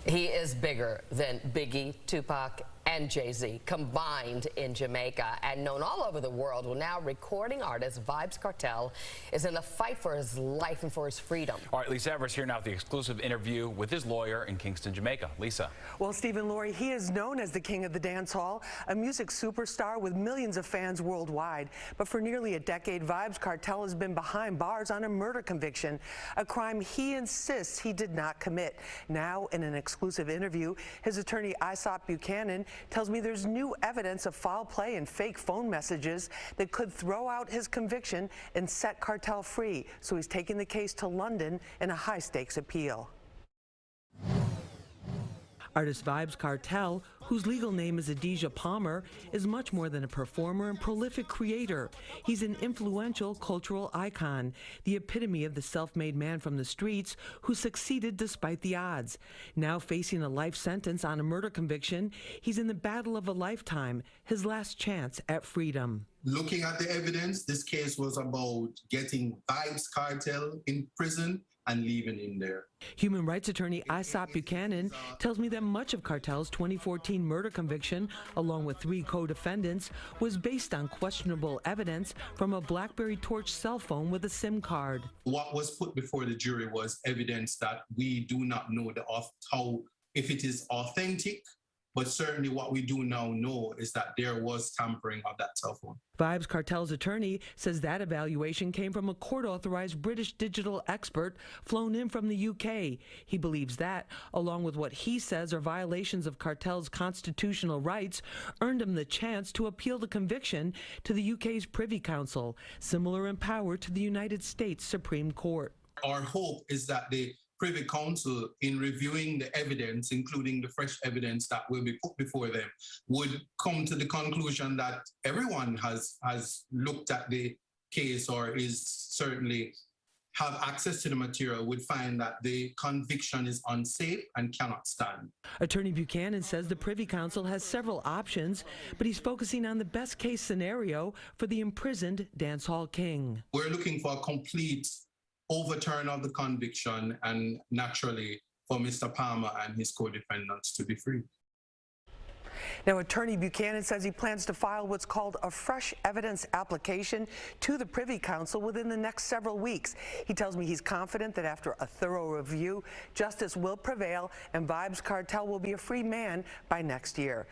He is bigger than Biggie, Tupac, and Jay-Z combined in Jamaica, and known all over the world. Well, now recording artist Vybz Kartel is in the fight for his life and for his freedom. All right, Lisa Evers here now with the exclusive interview with his lawyer in Kingston, Jamaica. Lisa. Well, Stephen Laurie, he is known as the king of the dance hall, a music superstar with millions of fans worldwide. But for nearly a decade, Vybz Kartel has been behind bars on a murder conviction, a crime he insists he did not commit. Now, in an exclusive interview, his attorney Aesop Buchanan tells me there's new evidence of foul play and fake phone messages that could throw out his conviction and set Kartel free. So he's taking the case to London in a high-stakes appeal. Artist Vybz Kartel, whose legal name is Adidja Palmer, is much more than a performer and prolific creator. He's an influential cultural icon, the epitome of the self-made man from the streets who succeeded despite the odds. Now facing a life sentence on a murder conviction, he's in the battle of a lifetime, his last chance at freedom. Looking at the evidence, this case was about getting Vybz Kartel in prison and leaving him there. Human rights attorney Aesop Buchanan tells me that much of Kartel's 2014 murder conviction, along with 3 co-defendants, was based on questionable evidence from a BlackBerry Torch cell phone with a SIM card. What was put before the jury was evidence that we do not know if it is authentic, but certainly what we do now know is that there was tampering of that cell phone. Vybz Kartel's attorney says that evaluation came from a court-authorized British digital expert flown in from the UK. He believes that, along with what he says are violations of Kartel's constitutional rights, earned him the chance to appeal the conviction to the UK's Privy Council, similar in power to the United States Supreme Court. Our hope is that the Privy Council, in reviewing the evidence, including the fresh evidence that will be put before them, would come to the conclusion that everyone has looked at the case or is certainly have access to the material, would find that the conviction is unsafe and cannot stand. Attorney Buchanan says the Privy Council has several options, but he's focusing on the best case scenario for the imprisoned dancehall king. We're looking for a complete overturn of the conviction and naturally for Mr. Palmer and his co-defendants to be free. Now, Attorney Buchanan says he plans to file what's called a fresh evidence application to the Privy Council within the next several weeks. He tells me he's confident that after a thorough review, justice will prevail and Vybz Kartel will be a free man by next year.